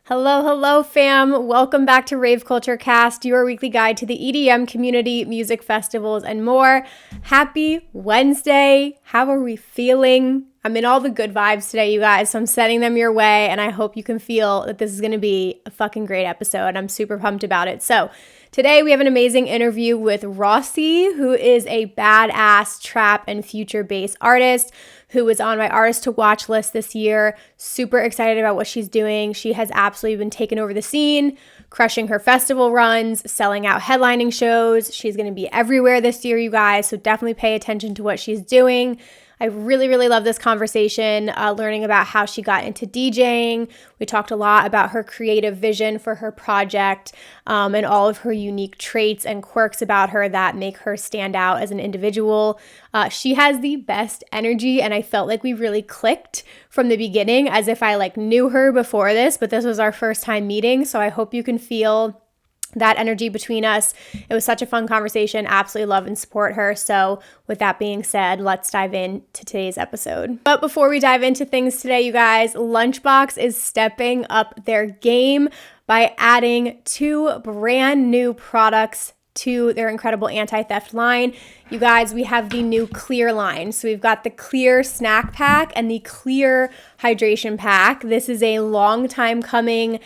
Hello, hello, fam. Welcome back to Rave Culture Cast, your weekly guide to the EDM community, music festivals, and more. Happy Wednesday. How are we feeling? I'm in all the good vibes today, you guys, so I'm sending them your way, and I hope you can feel that this is going to be a fucking great episode. I'm super pumped about it. So, today we have an amazing interview with Rossy, who is a badass trap and future bass artist who was on my artist to watch list this year. Super excited about what she's doing. She has absolutely been taking over the scene, crushing her festival runs, selling out headlining shows. She's going to be everywhere this year, you guys, so definitely pay attention to what she's doing. I really, really love this conversation, learning about how she got into DJing. We talked a lot about her creative vision for her project and all of her unique traits and quirks about her that make her stand out as an individual. She has the best energy, and I felt like we really clicked from the beginning, as if I knew her before this, but this was our first time meeting. So I hope you can feel that energy between us. It was such a fun conversation. Absolutely love and support her. So with that being said, let's dive into today's episode. But before we dive into things today, you guys, Lunchbox is stepping up their game by adding 2 brand new products to their incredible anti-theft line. You guys, we have the new clear line. So we've got the clear snack pack and the clear hydration pack. This is a long time coming,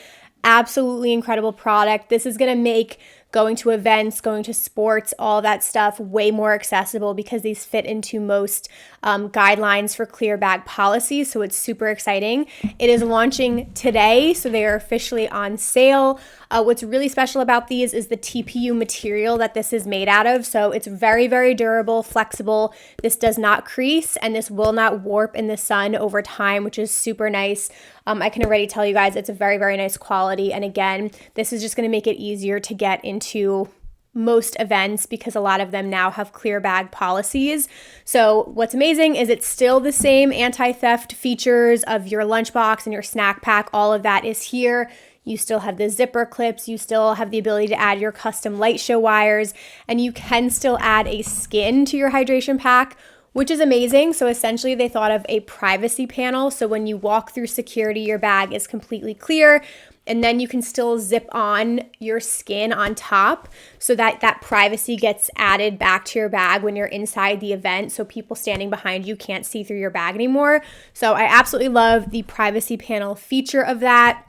absolutely incredible product. This is going to make going to events, going to sports, all that stuff way more accessible because these fit into most guidelines for clear bag policy. So it's super exciting. It is launching today, so they are officially on sale. What's really special about these is the TPU material that this is made out of. So it's very, very durable, flexible. This does not crease, and this will not warp in the sun over time, which is super nice. I can already tell you guys it's a very, very nice quality. And again, this is just going to make it easier to get into most events because a lot of them now have clear bag policies. So what's amazing is it's still the same anti-theft features of your lunchbox and your snack pack. All of that is here. You still have the zipper clips. You still have the ability to add your custom light show wires, and you can still add a skin to your hydration pack, which is amazing. So essentially they thought of a privacy panel. So when you walk through security, your bag is completely clear, and then you can still zip on your skin on top so that that privacy gets added back to your bag when you're inside the event. So people standing behind you can't see through your bag anymore. So I absolutely love the privacy panel feature of that.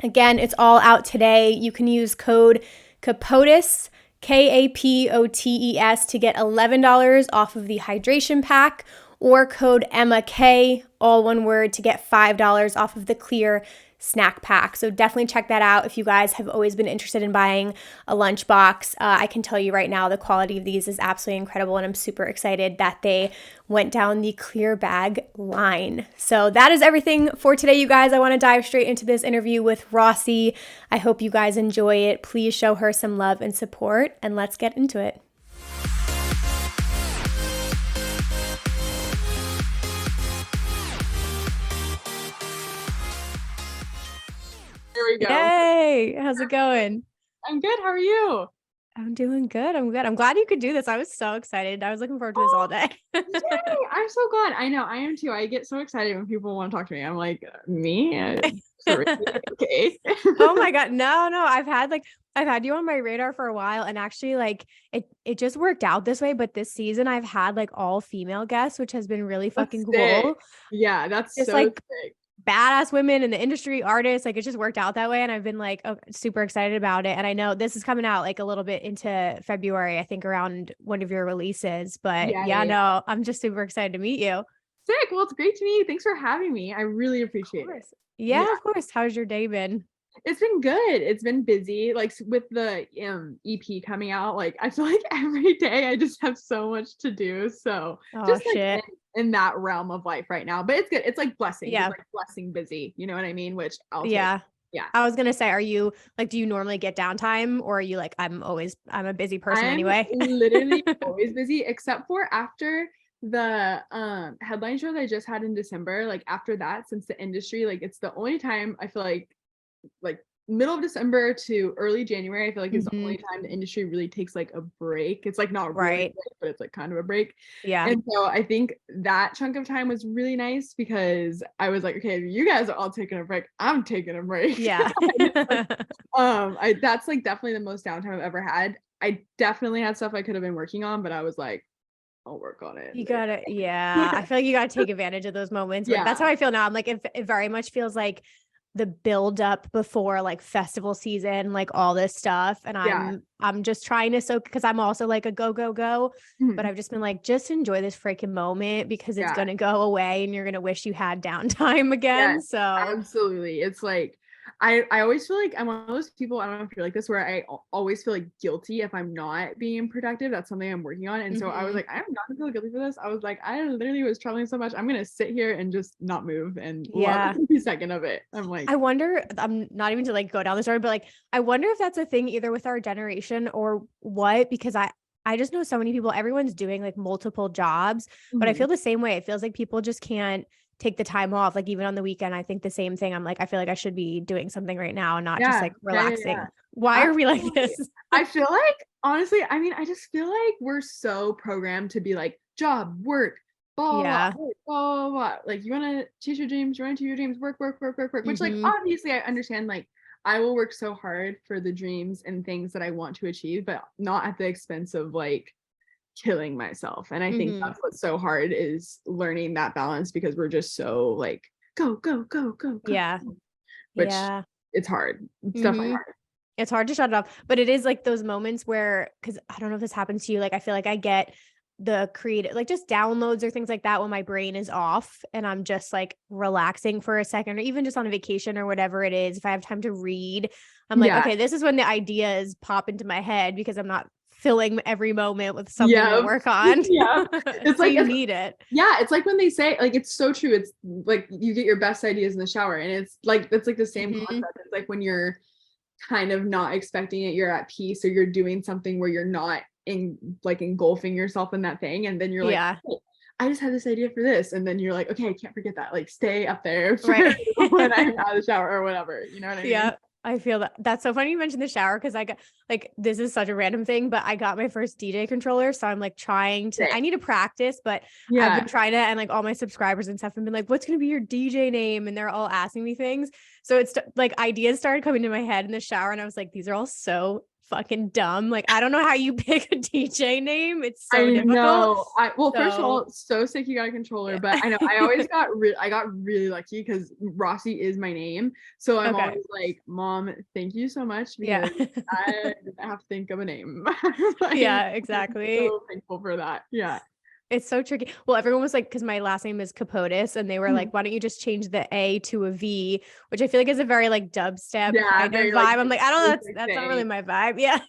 Again, it's all out today. You can use code KAPOTES, KAPOTES, to get $11 off of the hydration pack, or code EMMAK, all one word, to get $5 off of the clear snack pack. So definitely check that out if you guys have always been interested in buying a lunchbox. I can tell you right now the quality of these is absolutely incredible, and I'm super excited that they went down the clear bag line. So that is everything for today, you guys. I want to dive straight into this interview with Rossy. I hope you guys enjoy it. Please show her some love and support, and let's get into it. There we go. Hey, how's it going? I'm good. How are you? I'm doing good. I'm good. I'm glad you could do this. I was so excited. I was looking forward to this all day. Yay! I'm so glad. I know. I am too. I get so excited when people want to talk to me. I'm like, me? Okay. Oh my God. No. I've had you on my radar for a while, and actually it just worked out this way. But this season I've had all female guests, which has been really fucking cool. Yeah, that's Just so sick. badass women in the industry, artists. It just worked out that way. And I've been super excited about it. And I know this is coming out a little bit into February, I think around one of your releases. But no, I'm just super excited to meet you. Sick. Well, it's great to meet you. Thanks for having me. I really appreciate it. Yeah, of course. How's your day been? It's been good. It's been busy. With the EP coming out, I feel like every day I just have so much to do. So just shit. In that realm of life right now. But it's good. It's blessing. Yeah. It's blessing busy. You know what I mean? Which I'll yeah. take. Yeah. I was gonna say, are you do you normally get downtime, or are you I'm a busy person anyway? Literally always busy, except for after the headline show that I just had in December. After that, since the industry, it's the only time I feel like middle of December to early January, I feel like is the Mhm. only time the industry really takes like a break. It's like not really a Right. break, but it's like kind of a break. Yeah. And so I think that chunk of time was really nice because I was like, okay, you guys are all taking a break. I'm taking a break. Yeah. I that's like definitely the most downtime I've ever had. I definitely had stuff I could have been working on, but I was like, I'll work on it You later. gotta, yeah. I feel like you gotta take advantage of those moments, but that's Yeah. how I feel now. I'm like, it very much feels like the build up before like festival season, like all this stuff. And Yeah. I'm just trying to soak because I'm also like a go, go, go. But Mhm. I've just been like, just enjoy this freaking moment because it's Yeah. gonna go away and you're gonna wish you had downtime Yes, again. So absolutely. It's like I always feel like I'm one of those people, I don't know if you're like this, where always feel like guilty if I'm not being productive. That's something I'm working on. And so I was mhm. like, I'm not gonna feel guilty for this. I was like, I literally was traveling so much. I'm gonna sit here and just not move and love Yeah. every second of it. I'm like, I wonder, I'm not even to like go down this road, but like I wonder if that's a thing either with our generation or what, because I just know so many people, everyone's doing like multiple jobs, but I mhm. feel the same way. It feels like people just can't take the time off. Like even on the weekend, I think the same thing. I'm like, I feel like I should be doing something right now and not just Yeah, like yeah. relaxing. Why are we like Absolutely. this? I feel like honestly, I mean, I just feel like we're so programmed to be like job, work, blah, blah, Yeah. blah, work, blah, blah, blah. Like you want to chase your dreams, you want to your dreams, work, work, work, work, work, which like Hmm. obviously I understand like I will work so hard for the dreams and things that I want to achieve, but not at the expense of like killing myself. And I think Hmm. that's what's so hard is learning that balance because we're just so like go, go, go, go, go, Yeah. go, which Yeah. it's hard. It's definitely Hmm. hard. It's hard to shut it off, but it is like those moments where, because I don't know if this happens to you, like I feel like I get the creative, like just downloads or things like that when my brain is off and I'm just like relaxing for a second, or even just on a vacation or whatever it is. If I have time to read, I'm like, Yeah. okay, this is when the ideas pop into my head because I'm not filling every moment with something to Yeah. work on. Yeah. It's So like you need it. yeah, it's like when they say like it's so true. It's like you get your best ideas in the shower and it's like the same Hmm. concept. It's like when you're kind of not expecting it, you're at peace or you're doing something where you're not in like engulfing yourself in that thing and then you're like, Yeah. "Oh, I just had this idea for this." And then you're like, "Okay, I can't forget that. Like stay up there for Right. when I'm out of the shower or whatever." You know what I mean? Yeah, I feel that. That's so funny you mentioned the shower because I got like this is such a random thing, but I got my first DJ controller. So I'm like trying to, I Same. need to practice, but I've been Yeah. trying to, and like all my subscribers and stuff have been like, what's gonna be your DJ name? And they're all asking me things. So it's like ideas started coming to my head in the shower, and I was like, these are all so fucking dumb. Like, I don't know how you pick a DJ name. It's so I difficult. know. Well, first of So all, so sick you got a controller, yeah. but I know I got really lucky because Rossy is my name. So I'm Okay. always like, Mom, thank you so much Yeah. because I didn't have to think of a name. Like, Yeah, I'm exactly. so thankful for that. Yeah. It's so tricky. Well, everyone was like, because my last name is KAPOTES, and they were like, Mhm. why don't you just change the A to a V, which I feel like is a very like dubstep Yeah, kind of very like vibe. I'm like, I don't know, basic that's not really thing. my vibe. Yeah.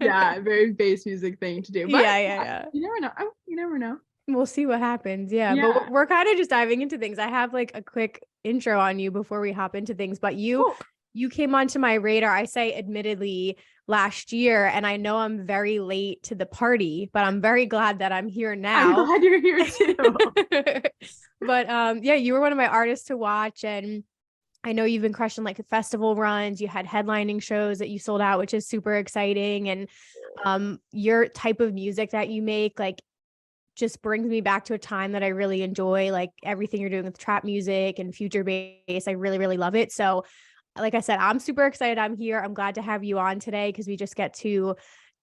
Yeah, very bass music thing to do. But Yeah, yeah, yeah, yeah. you never know. You never know. We'll see what happens. Yeah. But Yeah. we're kind of just diving into things. I have like a quick intro on you before we hop into things, but Cool. you came onto my radar, I say admittedly last year, and I know I'm very late to the party, but I'm very glad that I'm here I'm now. glad you're here too. But yeah, you were one of my artists to watch, and I know you've been crushing like festival runs. You had headlining shows that you sold out, which is super exciting. And your type of music that you make, like, just brings me back to a time that I really enjoy. Like everything you're doing with trap music and future bass, I really, really love it. So, like I said, I'm super excited. I'm here. I'm glad to have you on today because we just get to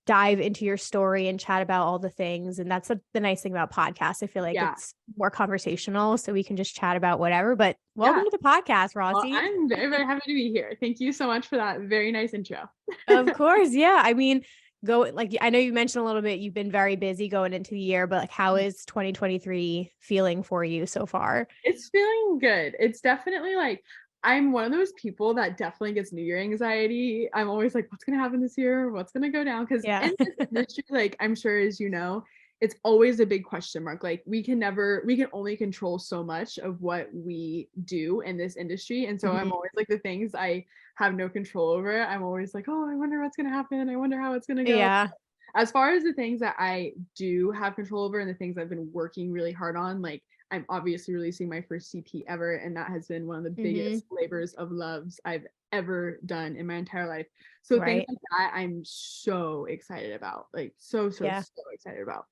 dive into your story and chat about all the things. And that's the nice thing about podcasts. I feel like Yeah. it's more conversational, so we can just chat about whatever. But welcome Yeah. to the podcast, Well, Rossy. I'm very, very happy to be here. Thank you so much for that very nice intro. Of course. Yeah. I mean, go like I know you mentioned a little bit, you've been very busy going into the year, but like how is 2023 feeling for you so far? It's feeling good. It's definitely like I'm one of those people that definitely gets New Year anxiety. I'm always like, what's gonna happen this year? What's gonna go down? Because Yeah. in this industry, like I'm sure as you know, it's always a big question mark. Like we can only control so much of what we do in this industry. And so I'm Mhm. always like the things I have no control over. I'm always like, oh, I wonder what's gonna happen. I wonder how it's gonna go. Yeah. As far as the things that I do have control over and the things I've been working really hard on, like I'm obviously releasing my first EP ever, and that has been one of the biggest labors of loves I've ever done in my entire life. So things like that I'm so excited about, like so excited about.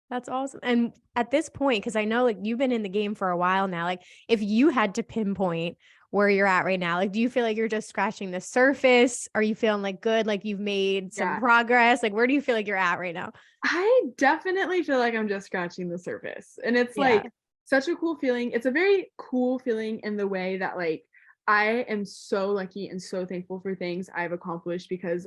That's awesome. And at this point, because I know like you've been in the game for a while now, like if you had to pinpoint where you're at right now, like do you feel like you're just scratching the surface? Are you feeling like good, like you've made some progress? Like where do you feel like you're at right now? I definitely feel like I'm just scratching the surface, and it's like such a cool feeling. It's a very cool feeling in the way that like I am so lucky and so thankful for things I've accomplished, because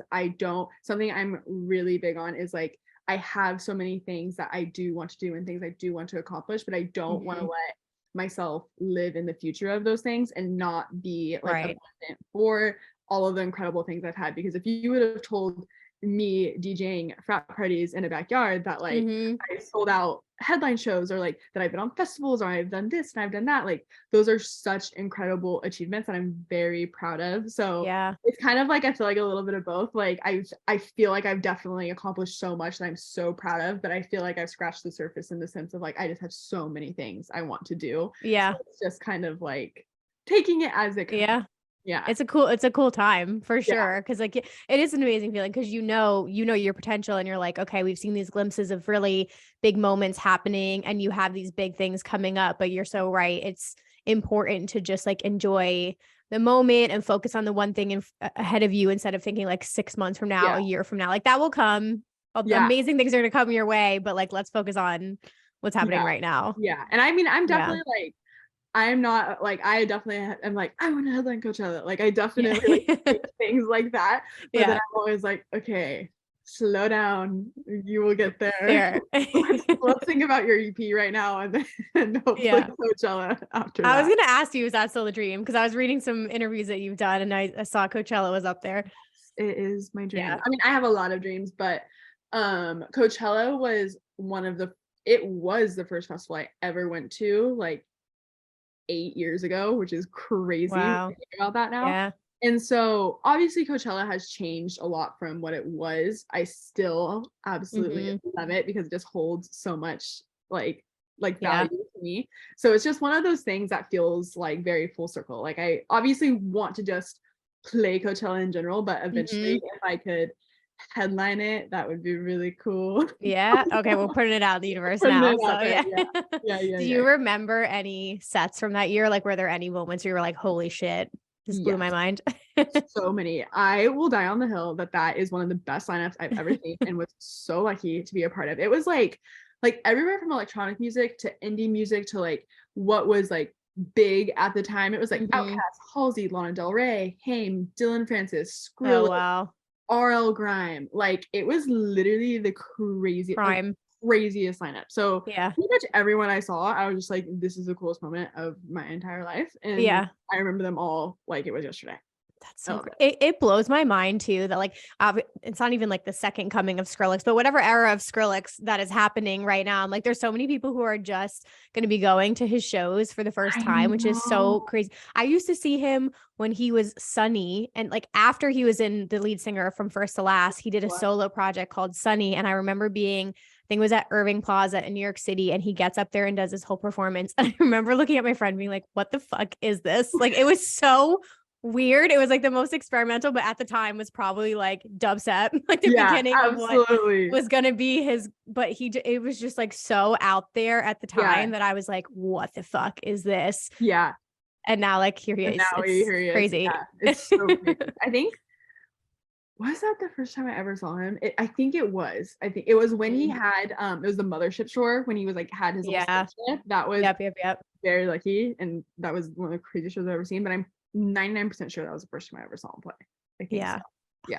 something I'm really big on is like I have so many things that I do want to do and things I do want to accomplish, but I don't want to let myself live in the future of those things and not be like abundant for all of the incredible things I've had. Because if you would have told me DJing frat parties in a backyard that like I sold out headline shows, or like that I've been on festivals, or I've done this and I've done that, like those are such incredible achievements that I'm very proud of. So it's kind of like I feel like a little bit of both. Like I feel like I've definitely accomplished so much that I'm so proud of, but I feel like I've scratched the surface in the sense of like I just have so many things I want to do. So it's just kind of like taking it as it comes. It's a cool time for sure. Cause like it is an amazing feeling, because you know your potential, and you're like, okay, we've seen these glimpses of really big moments happening, and you have these big things coming up, but you're so right. It's important to just like enjoy the moment and focus on the one thing ahead of you, instead of thinking like 6 months from now, a year from now, like that will come. Amazing things are going to come your way, but like, let's focus on what's happening right now. And I mean, I'm definitely like, I'm not like, I definitely am like, I want to headline Coachella. Like I definitely like think things like that. But then I'm always like, okay, slow down. You will get there. Let's think about your EP right now, and then hopefully Coachella after that. I was going to ask you, is that still the dream? Because I was reading some interviews that you've done, and I saw Coachella was up there. It is my dream. I mean, I have a lot of dreams, but Coachella was it was the first festival I ever went to, like 8 years ago, which is crazy to think about that now. And so obviously Coachella has changed a lot from what it was. I still absolutely love it, because it just holds so much like value to me. So it's just one of those things that feels like very full circle. Like I obviously want to just play Coachella in general, but eventually if I could headline it, that would be really cool. Okay, we're putting it out in the universe now. So do you remember any sets from that year? Like, were there any moments where you were like, holy shit, this blew my mind? So many. I will die on the hill that is one of the best lineups I've ever seen, and was so lucky to be a part of. It was like everywhere from electronic music to indie music to like what was like big at the time. It was like Outkast, Halsey, Lana Del Rey, Haim, Dylan Francis, Skrilla, RL Grime. Like it was literally the craziest lineup. So pretty much everyone I saw, I was just like, this is the coolest moment of my entire life. And I remember them all like it was yesterday. That's so it blows my mind too, that like it's not even like the second coming of Skrillex, but whatever era of Skrillex that is happening right now. I'm like, there's so many people who are just going to be going to his shows for the first time, which is so crazy. I used to see him when he was Sunny, and like after he was in the lead singer from First to Last, he did a solo project called Sunny. And I remember I think it was at Irving Plaza in New York City, and he gets up there and does his whole performance. And I remember looking at my friend being like, what the fuck is this? Like, it was so weird. It was like the most experimental, but at the time was probably like dubstep, like the beginning of what was going to be his, but it was just like so out there at the time that I was like, what the fuck is this? And now like here he is. It's crazy. It's so crazy. I think, was that the first time I ever saw him? I think it was when he had it was the Mothership Tour, when he was like had his little spaceship. That was very lucky, and that was one of the craziest shows I've ever seen. But I'm 99% sure that was the first time I ever saw him play. I think so.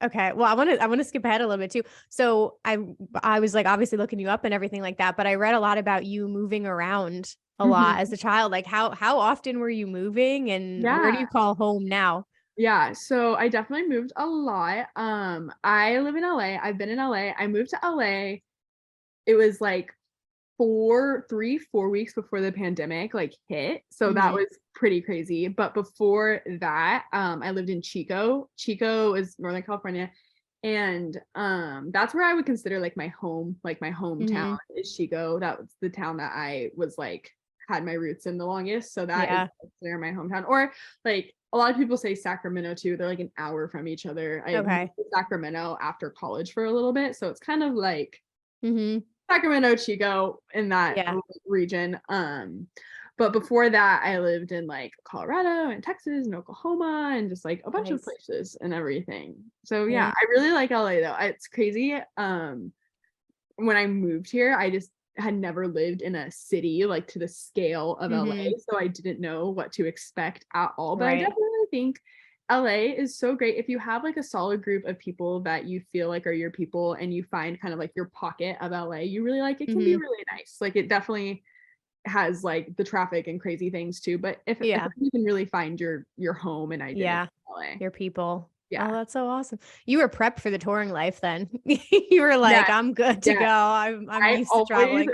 Okay. Well, I want to skip ahead a little bit too. So I was like obviously looking you up and everything like that, but I read a lot about you moving around a lot as a child. Like how often were you moving, and where do you call home now? So I definitely moved a lot. I live in LA. I've been in LA. I moved to LA. It was like 4 weeks before the pandemic like hit. So that was pretty crazy. But before that, I lived in Chico. Chico is Northern California. And that's where I would consider like my home, like my hometown is Chico. That was the town that I was like had my roots in the longest. So that Yeah. is near my hometown. Or like a lot of people say Sacramento too. They're like an hour from each other. I moved Okay. to Sacramento after college for a little bit. So it's kind of like Mm-hmm. Sacramento, Chico in that Yeah. region. But before that, I lived in like Colorado and Texas and Oklahoma and just like a bunch of Nice. places and everything. So yeah, Yeah. I really like LA though. It's crazy. When I moved here, I just had never lived in a city like to the scale of LA, Mm-hmm. so I didn't know what to expect at all. But I Right. definitely think LA is so great if you have like a solid group of people that you feel like are your people and you find kind of like your pocket of LA you really like, it can be Mm-hmm. really nice. Like it definitely has like the traffic and crazy things too, but if Yeah. you can really find your home and identity Yeah. in LA. Your people. Oh, Yeah. that's so awesome. You were prepped for the touring life then. You were Yeah. like, I'm good to Yeah. go. I'm I used to always traveling.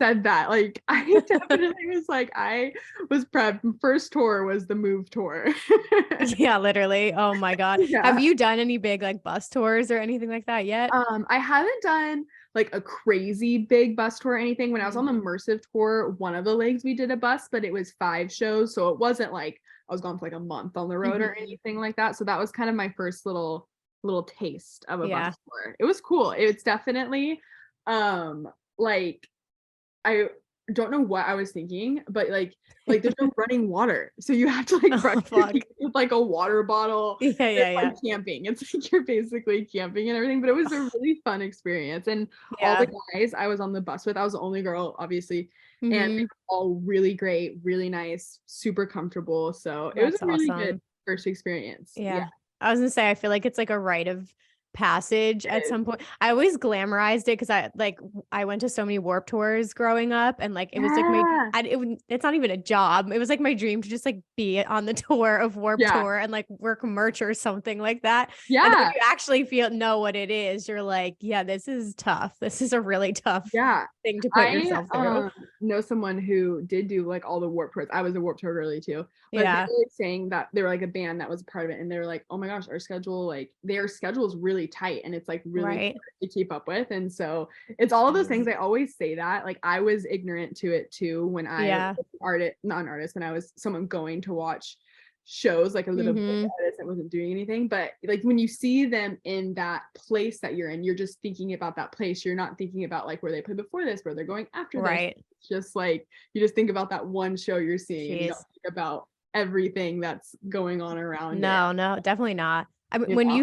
said that. Like I definitely was like, I was prepped. First tour was the Move tour. Yeah, literally. Oh my God. Have Yeah. you done any big like bus tours or anything like that yet? I haven't done like a crazy big bus tour or anything. When I was Mhm. on the immersive tour, one of the legs we did a bus, but it was 5 shows. So it wasn't like I was gone for like a month on the road or Mhm. anything like that. So that was kind of my first little taste of a bus Yeah. tour. It was cool. It's definitely like I don't know what I was thinking, but like there's no running water. So you have to like brush Oh your fuck. teeth with like a water bottle. Yeah, It's yeah, like yeah. camping. It's like you're basically camping and everything, but it was a really fun experience. And all the Yeah. guys I was on the bus with, I was the only girl, obviously, and they Hmm. were all really great, really nice, super comfortable. So it was a That's really good awesome. first experience. Yeah, Yeah. I was gonna say, I feel like it's like a rite of passage it at is. some point. I always glamorized it because I went to so many Warp Tours growing up, and like it was like Yeah. it's not even a job. It was like my dream to just like be on the tour of Warp Yeah. Tour and like work merch or something like that. And then when Yeah. you actually know what it is, you're like, yeah, this is tough. This is a really tough Yeah. thing to put I yourself through. know someone who did do like all the Warp Tours. I was a Warp Tour girly too, but they Yeah. were like, saying that they were like a band that was a part of it, and they were like, "Oh my gosh, our schedule, like their schedule is really tight, and it's like really Right. hard to keep up with." And so it's all of those things. I always say that. Like I was ignorant to it too when I was Yeah. an artist, not an artist, when I was someone going to watch shows, like a little bit Hmm. artist that wasn't doing anything. But like when you see them in that place that you're in, you're just thinking about that place. You're not thinking about like where they played before this, where they're going after this. Right. It's just like you just think about that one show you're seeing and you don't Jeez. think about everything that's going on around it. No, no, definitely not. I mean, You know?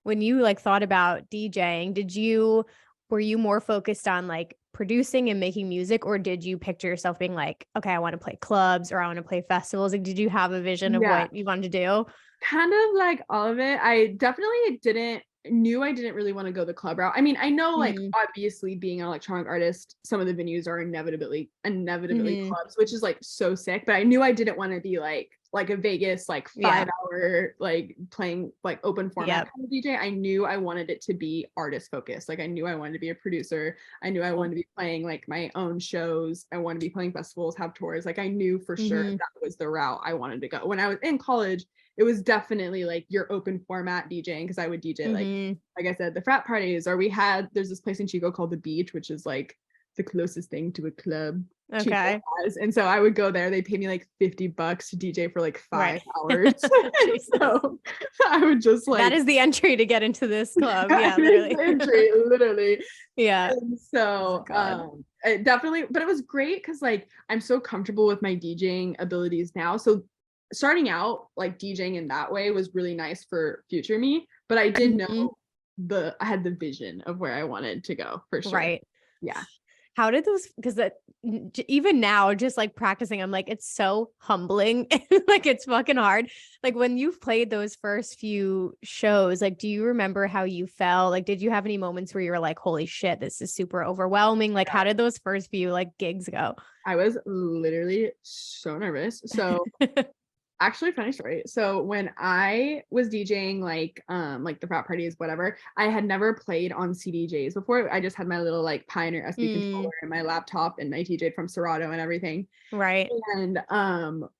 when you like thought about DJing, were you more focused on like producing and making music, or did you picture yourself being like, okay, I want to play clubs or I want to play festivals? Like, did you have a vision of Yeah. what you wanted to do? Kind of like all of it. I definitely knew I didn't really want to go the club route. I mean, I know like Hmm. obviously being an electronic artist, some of the venues are inevitably Hmm. clubs, which is like so sick. But I knew I didn't want to be like a Vegas like Yeah. 5 hour like playing like open format Yep. kind of DJ. I knew I wanted it to be artist focused. Like I knew I wanted to be a producer. I knew I wanted to be playing like my own shows. I wanted to be playing festivals, have tours. Like I knew for sure Hmm. that was the route I wanted to go. When I was in college, it was definitely like your open format DJing because I would DJ Hmm. like I said, the frat parties, or there's this place in Chico called the Beach, which is like the closest thing to a club Chico Okay. has. And so I would go there. They pay me like $50 to DJ for like Right. 5 hours. And Jesus. so I would just That like is the entry to get into this club. that Yeah, is literally. the entry, literally. Yeah. And Oh so God. it definitely, but it was great because like I'm so comfortable with my DJing abilities now. So starting out like DJing in that way was really nice for future me, but I did know Mhm. I had the vision of where I wanted to go for sure. Right. Yeah. How did those, because that even now, just like practicing, I'm like, it's so humbling. Like it's fucking hard. Like when you've played those first few shows, like, do you remember how you felt? Like, did you have any moments where you were like, holy shit, this is super overwhelming? Like, how did those first few like gigs go? I was literally so nervous. So actually, funny story. So when I was DJing like the frat parties, whatever, I had never played on CDJs before. I just had my little like Pioneer SD controller Mm, and my laptop, and I DJ'd from Serato and everything. right. And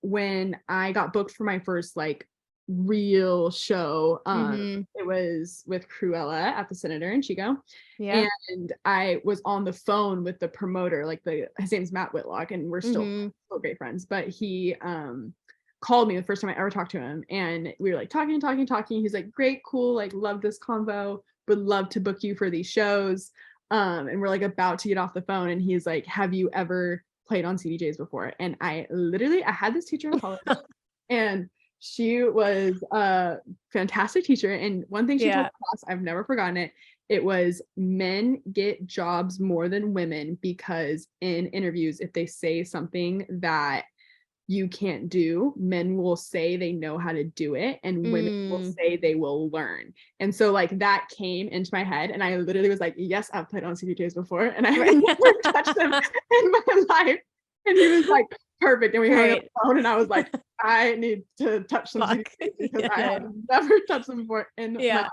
when I got booked for my first like real show. Mm-hmm. It was with Cruella at the Senator in Chico. Yeah. And I was on the phone with the promoter, like his name's Matt Whitlock, and we're still great friends. But he called me the first time I ever talked to him, and we were like talking. He's like, great, cool, like love this convo, would love to book you for these shows. And we're like about to get off the phone, and he's like, have you ever played on CDJs before? And I had this teacher in college, and she was a fantastic teacher. And one thing she told the class, I've never forgotten it. It was, men get jobs more than women because in interviews, if they say something that you can't do, men will say they know how to do it, and women will say they will learn. And so like that came into my head, and I literally was like, yes, I've played on CDJs before, and I never touched them in my life. And he was like, perfect. And we hung up the phone, and I was like, I need to touch some CDJs because I have never touched them before in my life.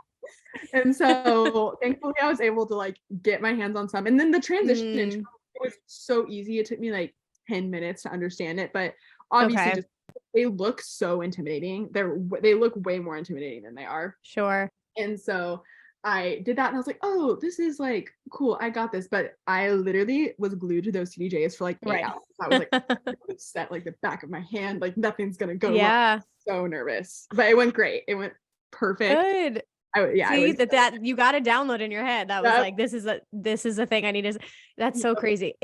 And so thankfully I was able to like get my hands on some. And then the transition into it was so easy. It took me like 10 minutes to understand it, but obviously just they look so intimidating. They look way more intimidating than they are. Sure. And so I did that, and I was like, oh, this is like cool, I got this. But I literally was glued to those CDJs for like 8 hours. I was like set like the back of my hand, like nothing's gonna go wrong. So nervous, but it went great. It went perfect. Good. See that you got to download in your head. That was like, this is a thing I need to. That's so crazy.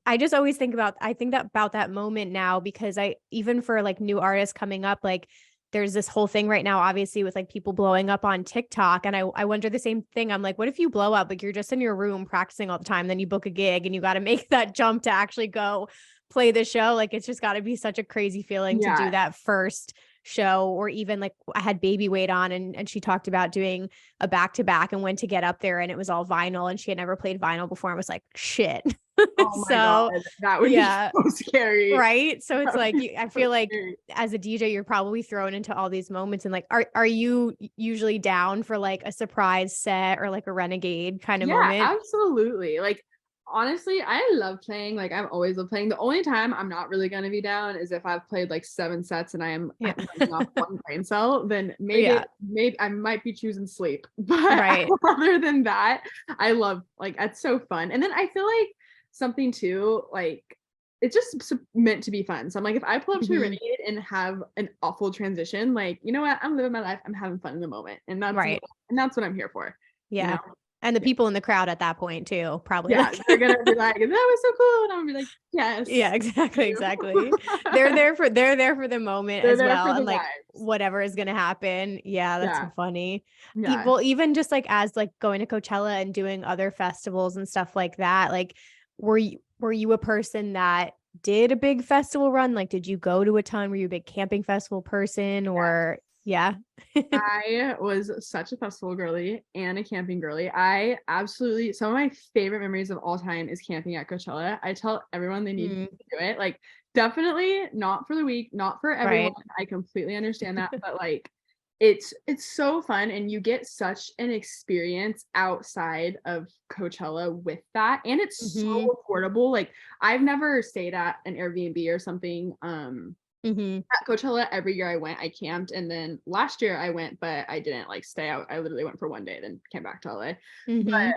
I just always think about that moment now, because even for like new artists coming up, like there's this whole thing right now, obviously, with like people blowing up on TikTok. And I wonder the same thing. I'm like, what if you blow up? Like you're just in your room practicing all the time, then you book a gig and you got to make that jump to actually go play the show. Like it's just got to be such a crazy feeling to do that first show. Or even like I had Baby Wait on, and she talked about doing a back-to-back and went to get up there and it was all vinyl, and she had never played vinyl before and was like, shit. Oh my God, that would be so scary. Right. So it's like, I feel like as a DJ, you're probably thrown into all these moments, and like, are you usually down for like a surprise set or like a renegade kind of moment? Yeah, absolutely. Like, honestly, I love playing. Like, I've always loved playing. The only time I'm not really going to be down is if I've played like 7 sets and I'm running off one brain cell, then maybe I might be choosing sleep. But other than that, I love, like, it's so fun. And then I feel like something too, like, it's just meant to be fun. So I'm like, if I pull up to a renegade and have an awful transition, like, you know what? I'm living my life. I'm having fun in the moment. And that's what I'm here for. Yeah. You know? And the people in the crowd at that point too, probably. Yeah, they're gonna be like, that was so cool. And I'm gonna be like, yes. Yeah, exactly. They're there for the moment as well. And like whatever is gonna happen. Yeah, that's so funny. Yeah. Well, even just like as like going to Coachella and doing other festivals and stuff like that, like were you a person that did a big festival run? Like, did you go to a ton? Were you a big camping festival person or I was such a festival girly and a camping girly. I absolutely, some of my favorite memories of all time is camping at Coachella. I tell everyone they need to do it. Like, definitely not for the week, not for everyone. I completely understand that, but like it's so fun, and you get such an experience outside of Coachella with that, and it's so affordable. Like, I've never stayed at an Airbnb or something. At Coachella, every year I went, I camped, and then last year I went, but I didn't like stay out. I literally went for one day, then came back to LA. But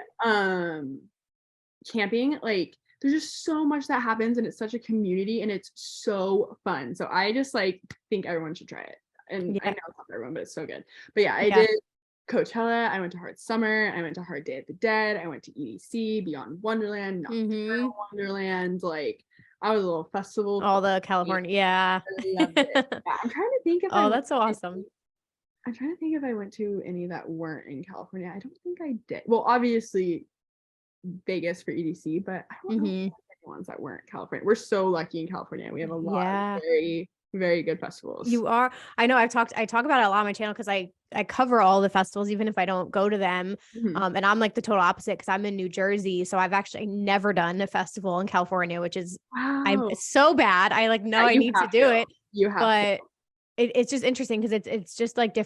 camping, like, there's just so much that happens, and it's such a community, and it's so fun. So I just like think everyone should try it. And I know it's not for everyone, but it's so good. But I did Coachella. I went to Hard Summer. I went to Hard Day of the Dead. I went to EDC, Beyond Wonderland, Nocturnal Wonderland. Like, I was a little festival. All the California. I loved it. I'm trying to think if that's so awesome. I'm trying to think if I went to any that weren't in California. I don't think I did. Well, obviously Vegas for EDC, but I don't know any ones that weren't California. We're so lucky in California. We have a lot of very, very good festivals. You are. I know I talk about it a lot on my channel because I cover all the festivals, even if I don't go to them. And I'm like the total opposite because I'm in New Jersey. So I've actually never done a festival in California, which is it's so bad. I like know I need to do it. You have but it's just interesting because it's just like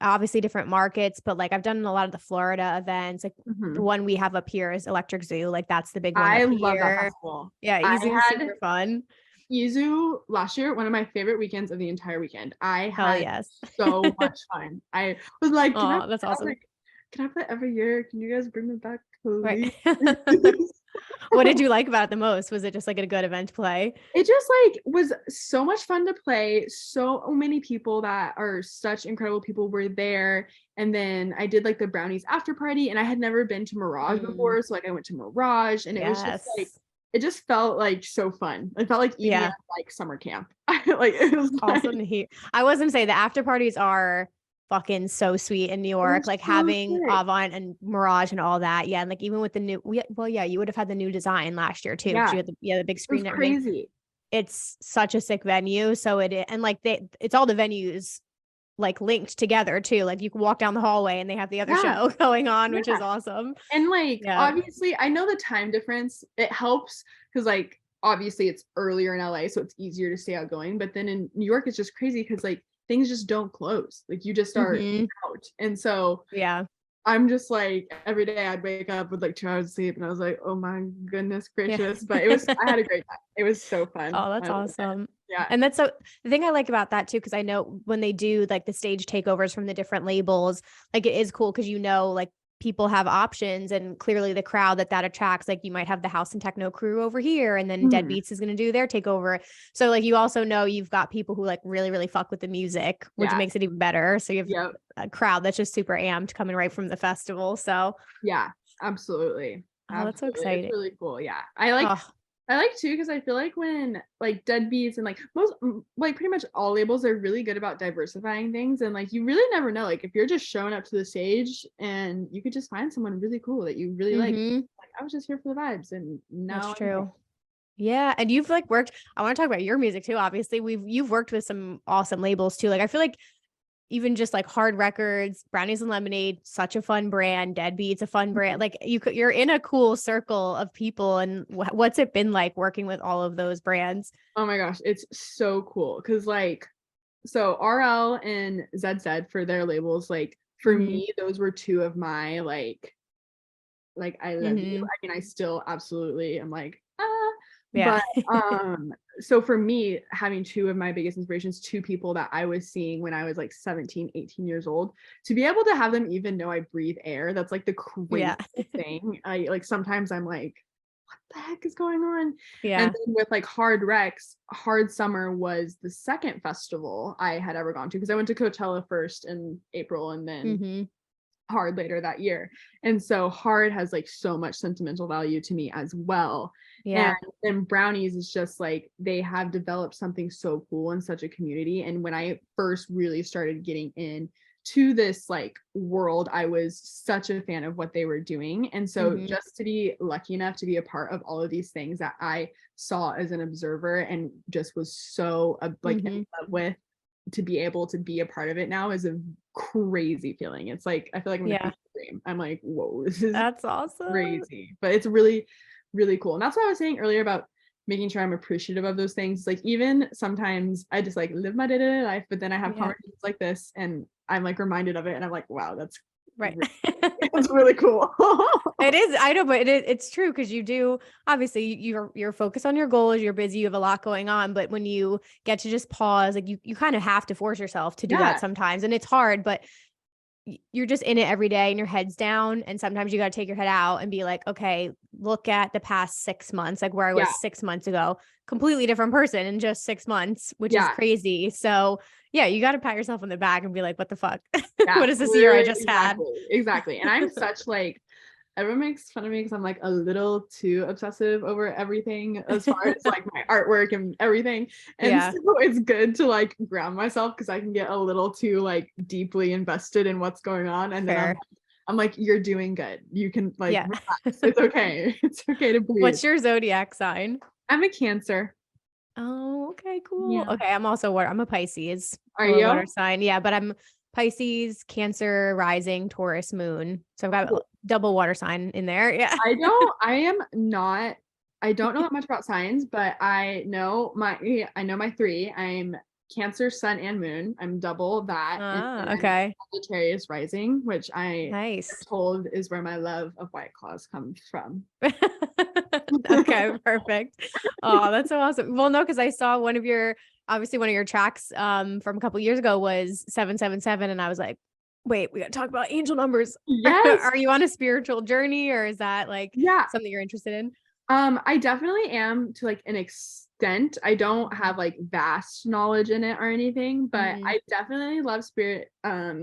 obviously different markets, but like I've done a lot of the Florida events. Like the one we have up here is Electric Zoo. Like that's the big one. I love that festival. Yeah, easy and super fun. Izu last year, one of my favorite weekends of the entire weekend. I Hell had yes. so much fun. I was like, Oh, that's awesome. can I play every year? Can you guys bring me back, Right. please? What did you like about it the most? Was it just like a good event to play? It just like was so much fun to play. So many people that are such incredible people were there. And then I did like the brownies after party, and I had never been to Mirage Mm, before. So like I went to Mirage, and it was just like, yes. it just felt like so fun. It felt like EDM Yeah. like summer camp. Like it was like, Awesome to hear. I was gonna say the after parties are fucking so sweet in New it York, was like so having sick. Avant and Mirage and all that. Yeah. And like even with the new, well, yeah, you would have had the new design last year too, because Yeah, you had the big it was screen and everything. crazy. It's such a sick venue. So and like it's all the venues like linked together too. Like you can walk down the hallway and they have the other Yeah, show going on, which is yeah. awesome. And like Yeah. obviously I know the time difference, it helps because like obviously it's earlier in LA, so it's easier to stay outgoing. But then in New York, it's just crazy because like things just don't close. Like you just are Hmm. out. And so Yeah. I'm just like every day I'd wake up with like 2 hours of sleep and I was like, oh my goodness Yeah. gracious. But I had a great time. It was so fun. Oh, I that's loved it. awesome. Yeah. And that's so the thing I like about that too, because I know when they do like the stage takeovers from the different labels, like it is cool because like people have options and clearly the crowd that attracts, like you might have the house and techno crew over here and then Mhm. Deadbeats is going to do their takeover. So like you also know you've got people who like really, really fuck with the music, which Yeah. makes it even better. So you have Yep. a crowd that's just super amped coming right from the festival. So, Yeah. Absolutely. oh, that's so Absolutely. It's exciting. really cool. Yeah. Oh, I like too because I feel like when like Deadbeats and like like pretty much all labels are really good about diversifying things, and like you really never know, like if you're just showing up to the stage and you could just find someone really cool that you really mm-hmm. like I was just here for the vibes and That's now I'm here. true. Yeah, and you've like worked. I want to talk about your music too. Obviously, you've worked with some awesome labels too. Like I feel like even just like Hard Records, Brownies and Lemonade, such a fun brand. Deadbeats, a fun brand. Mhm. Like you're in a cool circle of people. And what's it been like working with all of those brands? Oh my gosh, it's so cool because like so RL and ZZ for their labels, like for Mm-hmm. me those were two of my like I love you. Mm-hmm. I mean, I still absolutely am like, ah, Yeah. but so for me, having two of my biggest inspirations, two people that I was seeing when I was like 17, 18 years old, to be able to have them even know I breathe air, that's like the Yeah. craziest thing. I like sometimes I'm like, what the heck is going on? And Yeah. then with like Hard Rex, Hard Summer was the second festival I had ever gone to because I went to Coachella first in April and then Mm-hmm. Hard later that year. And so Hard has like so much sentimental value to me as well. And Yeah. then Brownies is just like they have developed something so cool in such a community. And when I first really started getting in to this like world, I was such a fan of what they were doing. And so Mm-hmm. just to be lucky enough to be a part of all of these things that I saw as an observer and just was so like in Mm-hmm. love with, to be able to be a part of it now is a crazy feeling. It's like I feel like I'm in a Yeah. fever dream. I'm like, whoa, this is That's awesome. crazy. But it's really, really cool. And that's what I was saying earlier about making sure I'm appreciative of those things. Like even sometimes I just like live my day-to-day life, but then I have Yeah. conversations like this and I'm like reminded of it and I'm like, wow, that's Right. that's really cool. It is. I know, but it's true because you do obviously you're focused on your goals, you're busy, you have a lot going on. But when you get to just pause, like you kind of have to force yourself to do that Yeah. sometimes. And it's hard, but you're just in it every day and your head's down. And sometimes you got to take your head out and be like, okay, look at the past 6 months, like where I was Yeah. 6 months ago, completely different person in just 6 months, which is Yeah. crazy. So yeah, you got to pat yourself on the back and be like, what the fuck? Yeah. What is this year I Literally, just had? exactly. Exactly. And I'm such like everyone makes fun of me because I'm like a little too obsessive over everything as far as like my artwork and everything. And Yeah, so it's good to like ground myself because I can get a little too like deeply invested in what's going on. And then fair. I'm like, you're doing good. You can like Yeah. relax. It's okay. It's okay to breathe. What's your zodiac sign? I'm a Cancer. Oh, okay, cool. Yeah. Okay, I'm also water. I'm a Pisces. Are I'm a water you? sign. Yeah, but I'm Pisces, Cancer, Rising, Taurus, Moon. So I've got a Cool. double water sign in there. Yeah. I am not, I don't know that much about signs, but I know my three. I'm Cancer, Sun, and Moon. I'm double that. And then I'm Okay. Sagittarius rising, which I am Nice. told is where my love of White Claws comes from. Okay, perfect. Oh, that's so awesome. Well, no, because I saw obviously one of your tracks from a couple years ago was 777, and I was like, wait, we gotta talk about angel numbers. Yes. Are you on a spiritual journey, or is that like Yeah. something you're interested in? I definitely am to like an extent. I don't have like vast knowledge in it or anything, but Mhm. I definitely love spirit. I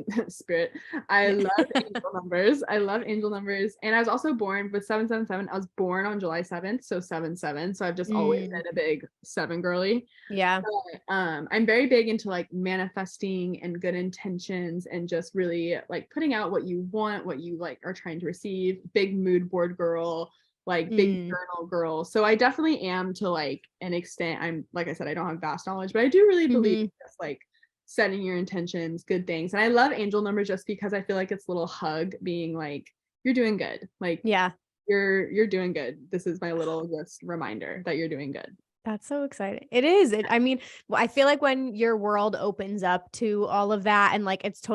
Yeah. love angel numbers. I love angel numbers. And I was also born with 777. I was born on July 7th, so 7-7. So I've just always Mm, been a big seven girly. yeah. But I'm very big into like manifesting and good intentions and just really like putting out what you want, what you like are trying to receive. Big mood board girl, like big Mm, journal girl. So I definitely am to like an extent. I'm like I said, I don't have vast knowledge, but I do really believe mhm. in just like setting your intentions, good things. And I love angel numbers just because I feel like it's a little hug being like, you're doing good. Like Yeah. you're doing good. This is my little just reminder that you're doing good. That's so exciting. It is. I mean, I feel like when your world opens up to all of that and like it's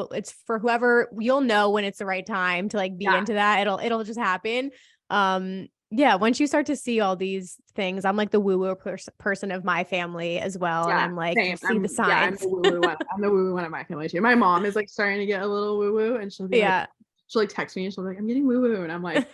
for whoever you'll know when it's the right time to like be Yeah. into that. It'll just happen. Yeah, once you start to see all these things, I'm like the woo-woo person of my family as well. And Yeah, I'm like, you same. see the I'm signs. the woo woo one. I'm the woo woo one of my family too. My mom is like starting to get a little woo woo, and Yeah. she'll like text me and she'll be like, "I'm getting woo woo," and I'm like,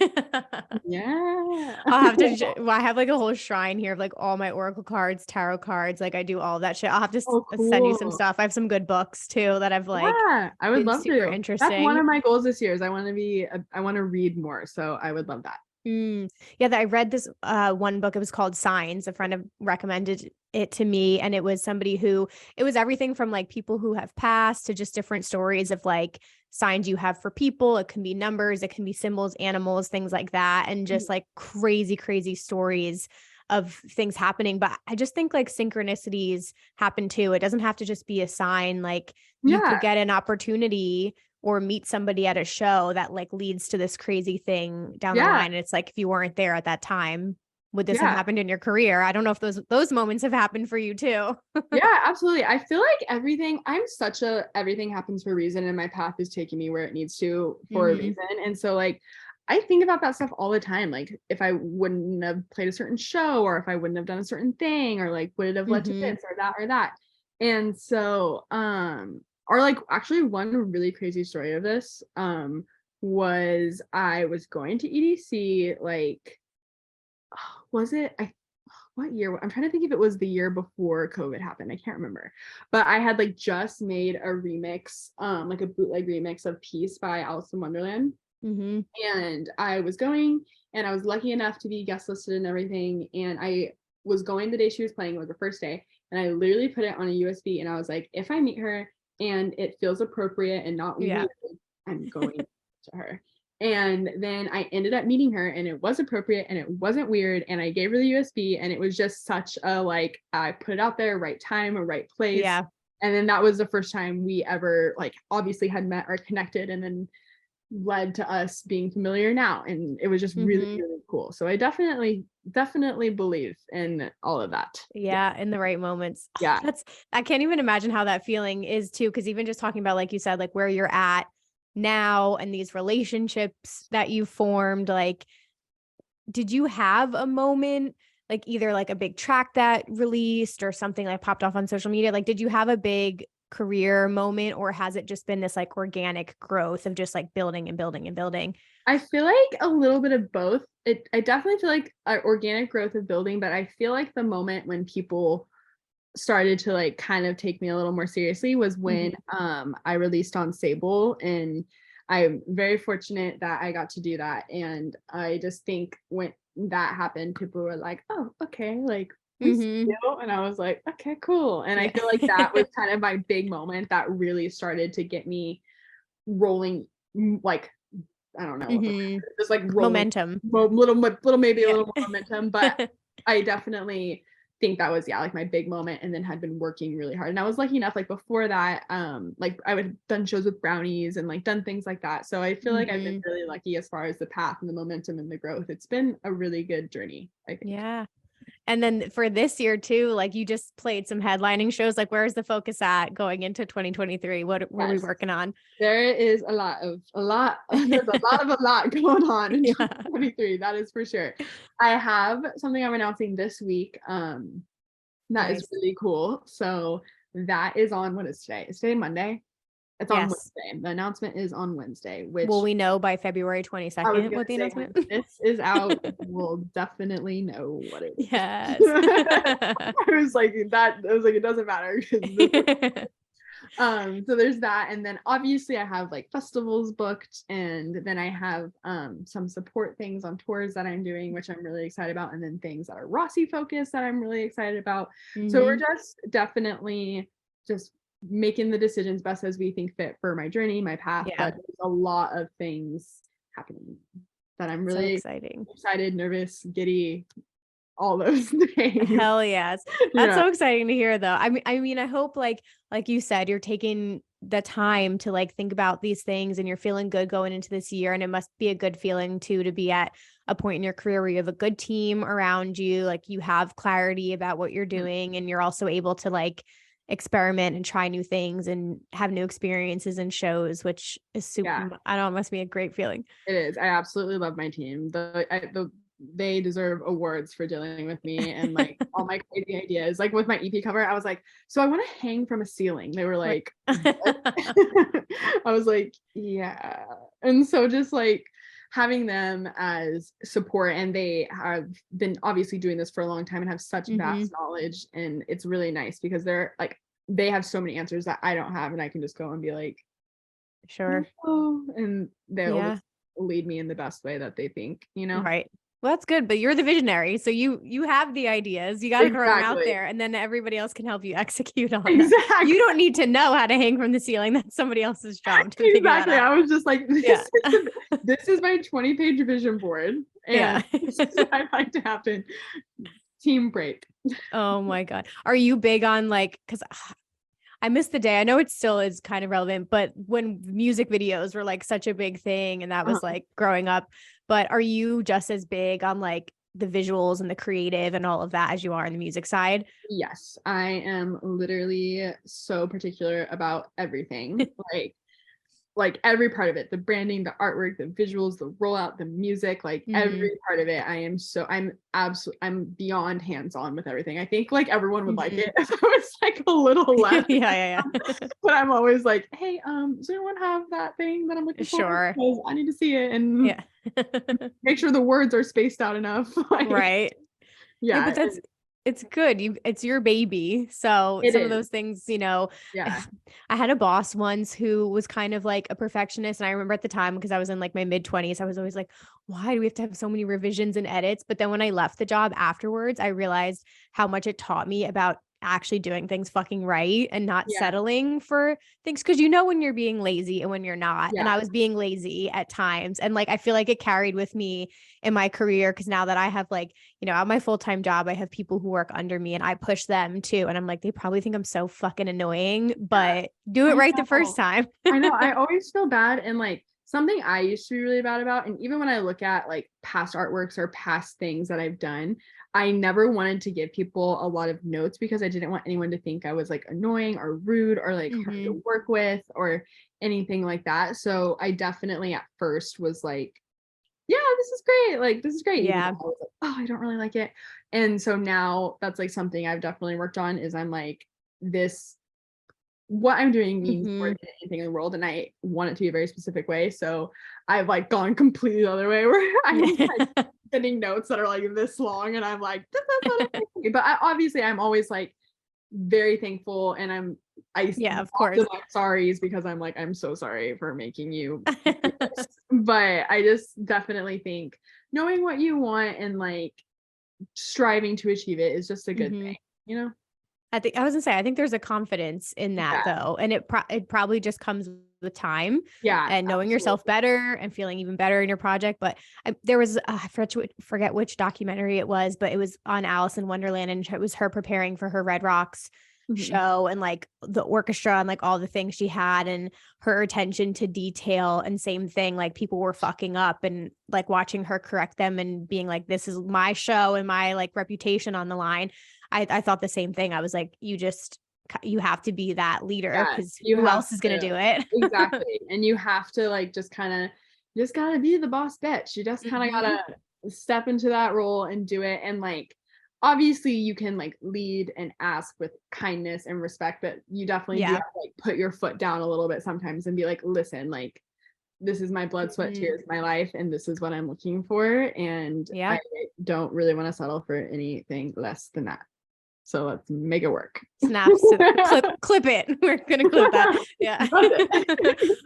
"Yeah." I'll have to, well, I have like a whole shrine here of like all my oracle cards, tarot cards. Like I do all that shit. I'll have to Oh, send you some cool. stuff. I have some good books too that I've like Yeah, I would been love super to. That's one interesting. of my goals this year. Is I want to read more, so I would love that. Yeah, I read this one book. It was called Signs. A friend of recommended it to me, and it was somebody who it was everything from like people who have passed to just different stories of like signs you have for people. It can be numbers, it can be symbols, animals, things like that, and just like crazy, crazy stories of things happening. But I just think like synchronicities happen too. It doesn't have to just be a sign. Like you Yeah, could get an opportunity or meet somebody at a show that like leads to this crazy thing down the yeah, line. And it's like, if you weren't there at that time, would this have yeah. happened in your career? I don't know if those moments have happened for you too. Yeah, absolutely. I feel like I'm such a everything happens for a reason and my path is taking me where it needs to for a Hmm. reason. And so like I think about that stuff all the time. Like if I wouldn't have played a certain show or if I wouldn't have done a certain thing or like would it have led to Hmm. this or that or that. And so or like actually one really crazy story of this was I was going to EDC like was it I what year? I'm trying to think if it was the year before COVID happened. I can't remember. But I had like just made a remix, like a bootleg remix of Peace by Alice in Wonderland. Hmm. And I was going and I was lucky enough to be guest listed and everything. And I was going the day she was playing, it was the first day. And I literally put it on a USB and I was like, if I meet her and it feels appropriate and not Yeah. weird, I'm going to her. And then I ended up meeting her and it was appropriate and it wasn't weird. And I gave her the USB and it was just such a like, I put it out there, right time or right place. Yeah. And then that was the first time we ever like obviously had met or connected and then led to us being familiar now. And it was just really, Hmm. really cool. So I definitely believe in all of that. Yeah. Yeah. In the right moments. Yeah. I can't even imagine how that feeling is too. Cause even just talking about, like you said, like where you're at now and these relationships that you formed, like, did you have a moment like either like a big track that released or something like popped off on social media? Like, did you have a big career moment or has it just been this like organic growth of just like building and building and building? I feel like a little bit of both. I definitely feel like organic growth of building, but I feel like the moment when people started to like kind of take me a little more seriously was when Mhm. I released on Sable, and I'm very fortunate that I got to do that. And I just think when that happened, people were like, "Oh, okay, like we see Mhm. you," and I was like, "Okay, cool." And I Yeah. feel like that was kind of my big moment that really started to get me rolling, like I don't know what the Mhm. word is, just like rolling Momentum. little maybe a Yeah. little more momentum, but I definitely think that was yeah, like my big moment and then had been working really hard. And I was lucky enough like before that like I would have done shows with brownies and like done things like that. So I feel like I've been Mhm. really lucky as far as the path and the momentum and the growth. It's been a really good journey, I think. Yeah. And then for this year too, like you just played some headlining shows. Like where's the focus at going into 2023? What were we working on? There is a lot there's a lot going on in 2023. That is for sure. I have something I'm announcing this week. That is really cool. So that is on, what is today? Is today Monday? It's on Wednesday. The announcement is on Wednesday, which will we know by Februay 22nd what the announcement? This is out. We'll definitely know what it is. Yes. I was like, it doesn't matter. So there's that. And then obviously I have like festivals booked, and then I have some support things on tours that I'm doing, which I'm really excited about, and then things that are Rossy focused that I'm really excited about. So we're just definitely just making the decisions best as we think fit for my journey, my path. But there's a lot of things happening that I'm really excited, nervous, giddy, all those things. Hell yes. That's so exciting to hear though. I mean, I hope like you said, you're taking the time to like think about these things and you're feeling good going into this year. And it must be a good feeling too, to be at a point in your career where you have a good team around you. Like you have clarity about what you're doing, and you're also able to like experiment and try new things and have new experiences and shows, which is super, I don't know, it must be a great feeling. It is. I absolutely love my team. They deserve awards for dealing with me and like all my crazy ideas. Like with my EP cover, I was like, so I want to hang from a ceiling. They were like, I was like, yeah. And so just like having them as support, and they have been obviously doing this for a long time and have such vast knowledge, and it's really nice because they're like, they have so many answers that I don't have, and I can just go and be like, sure. Oh, and they'll just lead me in the best way that they think, Right. Well, that's good, but you're the visionary. So you have the ideas, you got to throw them out there, and then everybody else can help you execute on them. You don't need to know how to hang from the ceiling. That's somebody else's job to figure that out. I was just like, this is my 20-page vision board. And this is what I'd like to happen. Team break. Oh my God. Are you big on like, because I missed the day. I know it still is kind of relevant, but when music videos were like such a big thing, and that was like growing up, but are you just as big on like the visuals and the creative and all of that as you are on the music side? Yes, I am literally so particular about everything. like every part of it, the branding, the artwork, the visuals, the rollout, the music, like every part of it. I'm beyond hands-on with everything. I think like everyone would like it if I was like a little less. But I'm always like, hey, does anyone have that thing that I'm looking for? Sure. Because I need to see it, and make sure the words are spaced out enough. Right. Yeah, but it's good. It's your baby. So some of those things, I had a boss once who was kind of like a perfectionist. And I remember at the time, because I was in like my mid-20s, I was always like, why do we have to have so many revisions and edits? But then when I left the job afterwards, I realized how much it taught me about actually doing things fucking right and not settling for things. Cause when you're being lazy and when you're not, and I was being lazy at times. And like, I feel like it carried with me in my career. Cause now that I have like, at my full-time job, I have people who work under me and I push them too. And I'm like, they probably think I'm so fucking annoying, but do it right the first time. I know. I always feel bad. And like, something I used to be really bad about, and even when I look at like past artworks or past things that I've done, I never wanted to give people a lot of notes because I didn't want anyone to think I was like annoying or rude or like hard to work with or anything like that. So I definitely at first was like, yeah, this is great. Like, this is great. Yeah. I was like, oh, I don't really like it. And so now that's like something I've definitely worked on, is I'm like, what I'm doing means more than anything in the world, and I want it to be a very specific way. So I've like gone completely the other way, where I'm like sending notes that are like this long, and I'm like, this is what I'm thinking. But I'm always like very thankful, and of course, sorries, because I'm like, I'm so sorry for making you do this. But I just definitely think knowing what you want and like striving to achieve it is just a good thing, I think there's a confidence in that though. And it probably just comes with time and knowing yourself better and feeling even better in your project. But there was, I forget which documentary it was, but it was on Alice in Wonderland, and it was her preparing for her Red Rocks show, and like the orchestra and like all the things she had and her attention to detail. And same thing, like people were fucking up and like watching her correct them and being like, this is my show and my like reputation on the line. I thought the same thing. I was like, you have to be that leader, because who else is going to do it? Exactly. And you have to like just gotta be the boss bitch. You just kind of gotta step into that role and do it. And like, obviously you can like lead and ask with kindness and respect, but you definitely do have to like put your foot down a little bit sometimes and be like, listen, like, this is my blood, sweat, tears, my life, and this is what I'm looking for. And I don't really want to settle for anything less than that. So let's make it work. Snaps. Clip it. We're gonna clip that. Yeah. All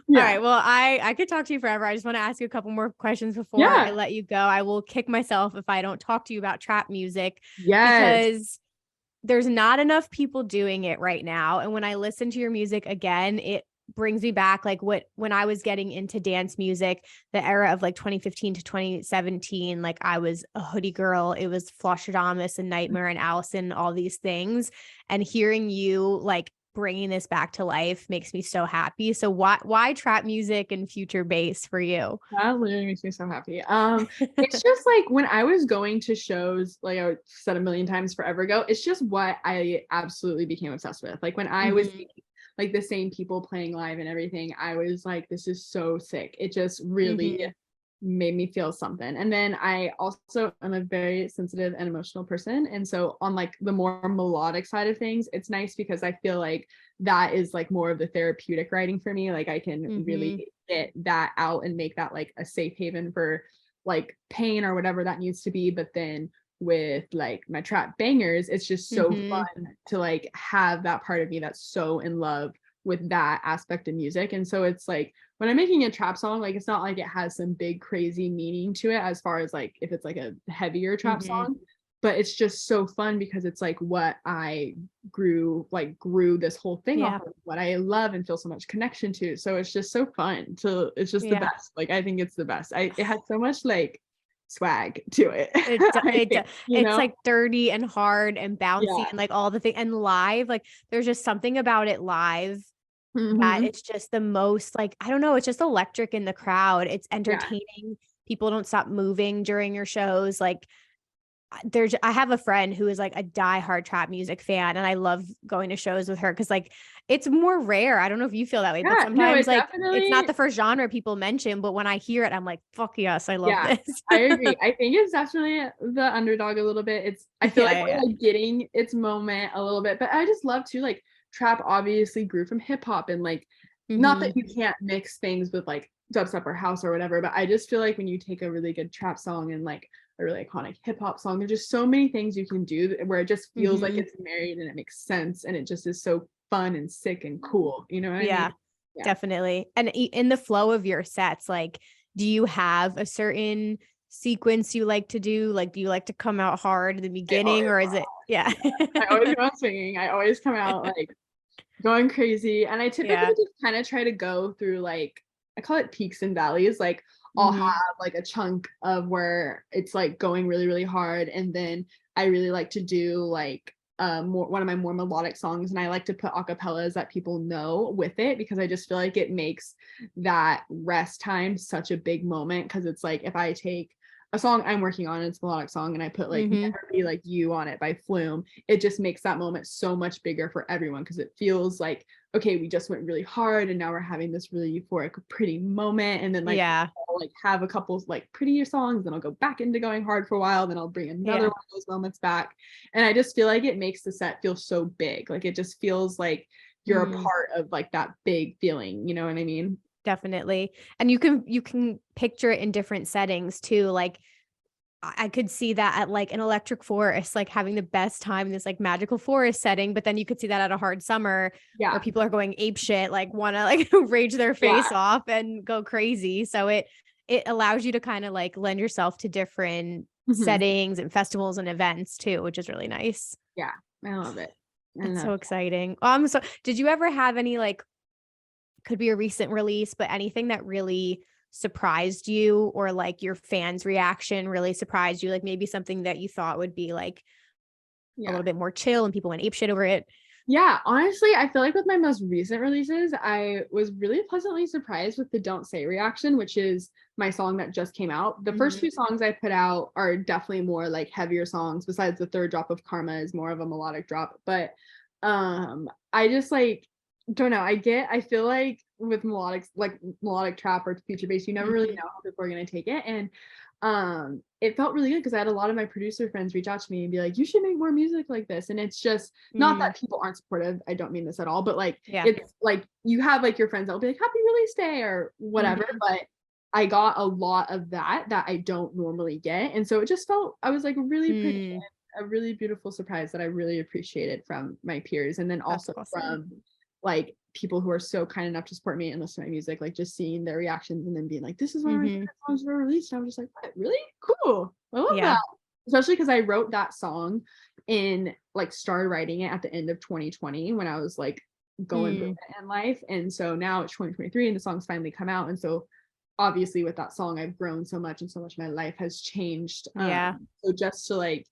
right. Well, I could talk to you forever. I just want to ask you a couple more questions before I let you go. I will kick myself if I don't talk to you about trap music. Because there's not enough people doing it right now. And when I listen to your music again, it brings me back like when I was getting into dance music, the era of like 2015 to 2017, like I was a hoodie girl. It was Flostradamus and Nightmare and Allison, all these things. And hearing you like bringing this back to life makes me so happy. So why trap music and future bass for you? That literally makes me so happy. It's just like when I was going to shows, like I said a million times forever ago, it's just what I absolutely became obsessed with. Like when I was like the same people playing live and everything, I was like, this is so sick. It just really made me feel something. And then I also am a very sensitive and emotional person. And so on like the more melodic side of things, it's nice because I feel like that is like more of the therapeutic writing for me. Like I can really get that out and make that like a safe haven for like pain or whatever that needs to be. But then with like my trap bangers, it's just so fun to like have that part of me that's so in love with that aspect of music. And so it's like when I'm making a trap song, like it's not like it has some big crazy meaning to it as far as like if it's like a heavier trap song, but it's just so fun because it's like what I grew this whole thing off of, what I love and feel so much connection to. So it's just so fun. So it's just the best. Like I think it's the best. It has so much like swag to it. It's like dirty and hard and bouncy and like all the things, and live, like there's just something about it live that it's just the most like, I don't know, it's just electric in the crowd. It's entertaining. People don't stop moving during your shows. Like I have a friend who is like a diehard trap music fan, and I love going to shows with her because like it's more rare. I don't know if you feel that way, but sometimes like it's not the first genre people mention, but when I hear it, I'm like, fuck yes, I love this. I agree. I think it's definitely the underdog a little bit. I feel like we're like getting its moment a little bit, but I just love to like trap obviously grew from hip hop and like not that you can't mix things with like dubstep or house or whatever, but I just feel like when you take a really good trap song and like a really iconic hip hop song, there's just so many things you can do where it just feels like it's married and it makes sense and it just is so fun and sick and cool. You know what I mean? Yeah, definitely. And in the flow of your sets, like, do you have a certain sequence you like to do? Like, do you like to come out hard in the beginning or is it? I always come out swinging. I always come out like going crazy. And I typically just kind of try to go through like, I call it peaks and valleys. Like I'll have like a chunk of where it's like going really, really hard. And then I really like to do like one of my more melodic songs, and I like to put acapellas that people know with it because I just feel like it makes that rest time such a big moment. Because it's like if I take a song I'm working on, it's a melodic song, and I put like Never Be Like You on it by Flume, it just makes that moment so much bigger for everyone because it feels like, okay, we just went really hard and now we're having this really euphoric pretty moment. And then like I'll like have a couple like prettier songs, then I'll go back into going hard for a while, then I'll bring another one of those moments back. And I just feel like it makes the set feel so big. Like it just feels like you're a part of like that big feeling, you know what I mean? Definitely. And you can picture it in different settings too. Like I could see that at like an electric forest, like having the best time in this like magical forest setting. But then you could see that at a hard summer where people are going ape shit, like want to like rage their face off and go crazy. So it allows you to kind of like lend yourself to different settings and festivals and events too, which is really nice. Yeah, I love it. It's so exciting. So did you ever have any like, could be a recent release, but anything that really surprised you or like your fans' reaction really surprised you? Like maybe something that you thought would be like a little bit more chill and people went apeshit over it. Yeah, honestly, I feel like with my most recent releases, I was really pleasantly surprised with the Don't Say reaction, which is my song that just came out. The first Mhm. two songs I put out are definitely more like heavier songs, besides the third drop of Karma is more of a melodic drop. But I just like don't know. I feel like with melodic trap or feature bass, you never really Mhm. know how people are gonna take it. And it felt really good because I had a lot of my producer friends reach out to me and be like, you should make more music like this. And it's just not Mm. that people aren't supportive. I don't mean this at all, but like Yeah. it's like you have like your friends that'll be like, happy release day or whatever. Mhm. But I got a lot of that I don't normally get. And so it just felt I was like really pretty Mm. a really beautiful surprise that I really appreciated from my peers. And then That's also awesome. from like people who are so kind enough to support me and listen to my music, like just seeing their reactions and then being like, this is one of my Mhm. favorite songs ever released. And I'm just like, what? Really? Cool. I love Yeah. that. Especially because I wrote that song in like started writing it at the end of 2020 when I was like going through Mm. it in life. And so now it's 2023 and the song's finally come out. And so obviously with that song, I've grown so much and so much of my life has changed. Yeah. So just to like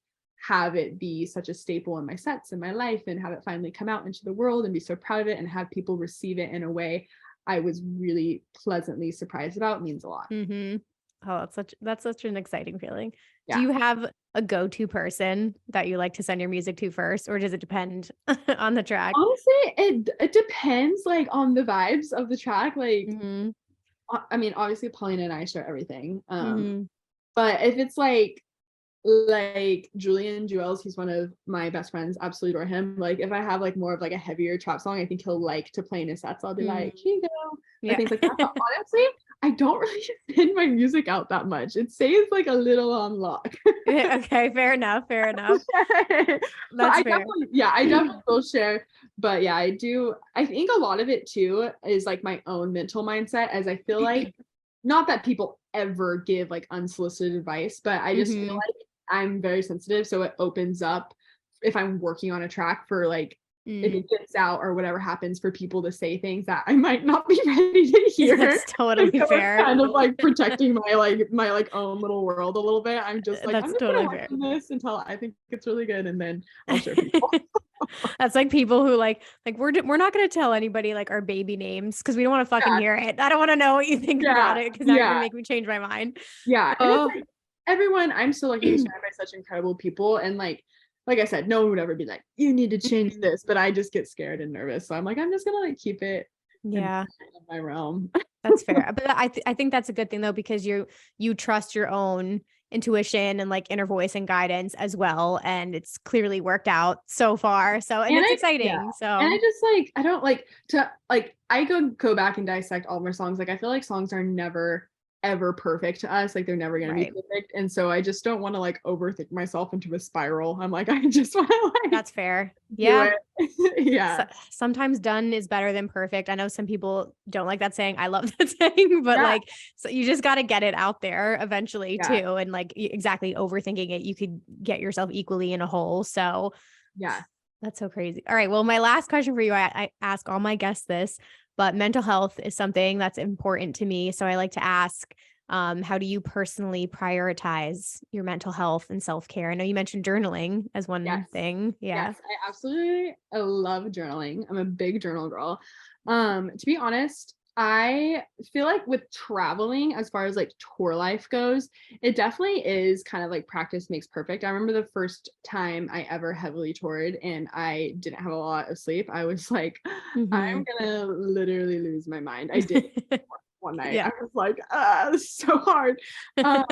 have it be such a staple in my sets in my life and have it finally come out into the world and be so proud of it and have people receive it in a way I was really pleasantly surprised about means a lot. Mhm. Oh, that's such an exciting feeling. Do Yeah. you have a go-to person that you like to send your music to first, or does it depend on the track? Honestly, it depends like on the vibes of the track. Like Mhm. I mean, obviously Paulina and I share everything. Mhm. But if it's like Julian Jewels, he's one of my best friends, absolutely adore him. Like if I have like more of like a heavier trap song, I think he'll like to play in his sets. I'll be like, Mm. here you go, or Yeah. things like that. But honestly, I don't really send my music out that much. It stays like a little on lock. Okay, fair enough, fair enough. But That's fair. I definitely will share. But yeah, I do. I think a lot of it too is like my own mental mindset, as I feel like not that people ever give like unsolicited advice, but I just feel Mhm. like I'm very sensitive. So it opens up if I'm working on a track for like if Mm. it gets out or whatever happens for people to say things that I might not be ready to hear. That's And totally so it's fair. kind of like protecting my own little world a little bit. I'm just like, I'm That's just gonna totally work fair. on this until I think it's really good and then I'll share people. That's like people who like we're not gonna tell anybody like our baby names because we don't want to fucking Yeah, hear it. I don't want to know what you think yeah, about it because now you're gonna yeah, make me change my mind. yeah. And it's Oh, like everyone, I'm so lucky to be surrounded by such incredible people. And like I said, no one would ever be like, you need to change mhm. this. But I just get scared and nervous. So I'm like, I'm just gonna like keep it in Yeah, my realm. that's fair. But I think that's a good thing though because you trust your own intuition and like inner voice and guidance as well, and it's clearly worked out so far. So and And it's yeah. exciting. And I So just like I don't like to like I go back and dissect all of our songs. Like I feel like songs are never ever perfect to us. Like they're never gonna be right. perfect. And so I just don't want to like overthink myself into a spiral. I'm like, I just want to like That's fair. do Yeah. it. So, Yeah. sometimes done is better than perfect. I know some people don't like that saying. I love that saying, but Yeah. like, so you just got to get it out there eventually Yeah. too. And like, exactly overthinking it, you could get yourself equally in a hole. So Yeah. that's so crazy. All right. Well, my last question for you, I ask all my guests this, but mental health is something that's important to me. So I like to ask, how do you personally prioritize your mental health and self-care? I know you mentioned journaling as one Yes. thing. Yeah. Yes, I love journaling. I'm a big journal girl. To be honest, I feel like with traveling, as far as like tour life goes, it definitely is kind of like practice makes perfect. I remember the first time I ever heavily toured and I didn't have a lot of sleep. I was like, Hmm. I'm gonna literally lose my mind. I did one night. I Yeah. was like, this is so hard. Um,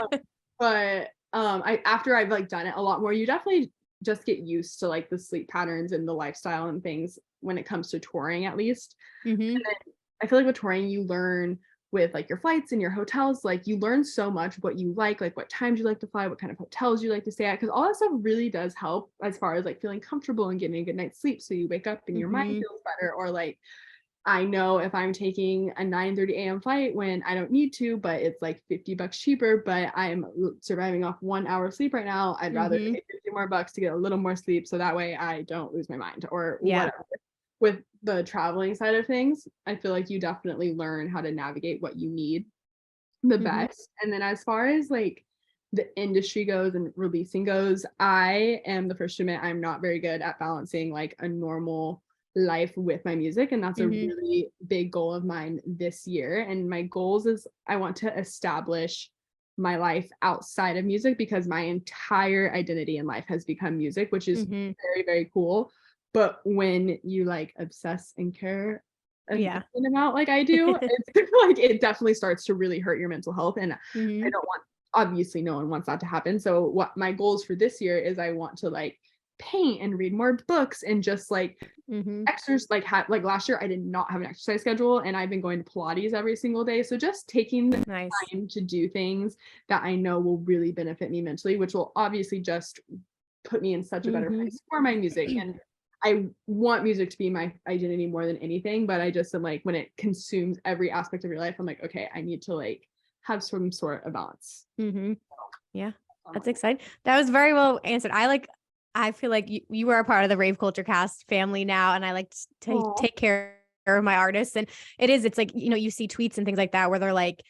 but I after I've like done it a lot more, you definitely just get used to like the sleep patterns and the lifestyle and things when it comes to touring at least. Hmm. And then I feel like with touring you learn with like your flights and your hotels, like you learn so much what you like what times you like to fly, what kind of hotels you like to stay at, because all that stuff really does help as far as like feeling comfortable and getting a good night's sleep so you wake up and your mind Hmm. feels better. Or like I know if I'm taking a 9:30 a.m. flight when I don't need to, but it's like $50 cheaper, but I'm surviving off 1 hour of sleep right now, I'd rather Hmm. pay 50 more bucks to get a little more sleep so that way I don't lose my mind or Yeah. whatever. With the traveling side of things, I feel like you definitely learn how to navigate what you need the Hmm. best. And then as far as like the industry goes and releasing goes, I am the first to admit I'm not very good at balancing like a normal life with my music, and that's a Mm-hmm. really big goal of mine this year. And my goals is I want to establish my life outside of music, because my entire identity in life has become music, which is Mm-hmm. very, very cool. But when you like obsess and care a Yeah. decent amount like I do, it's like it definitely starts to really hurt your mental health. And I Mm-hmm. don't want, obviously no one wants that to happen. So what my goals for this year is I want to like paint and read more books and just like Mm-hmm. exercise, like last year I did not have an exercise schedule, and I've been going to Pilates every single day. So just taking the Nice. time to do things that I know will really benefit me mentally, which will obviously just put me in such a better Mm-hmm. place for my music. And I want music to be my identity more than anything, but I just am like, when it consumes every aspect of your life, I'm like, okay, I need to like have some sort of balance. Mm-hmm. Yeah, that's exciting. That was very well answered. I feel like you are a part of the Rave Culture Cast family now, and I like to Aw. take care of my artists. And it's like, you see tweets and things like that where they're like,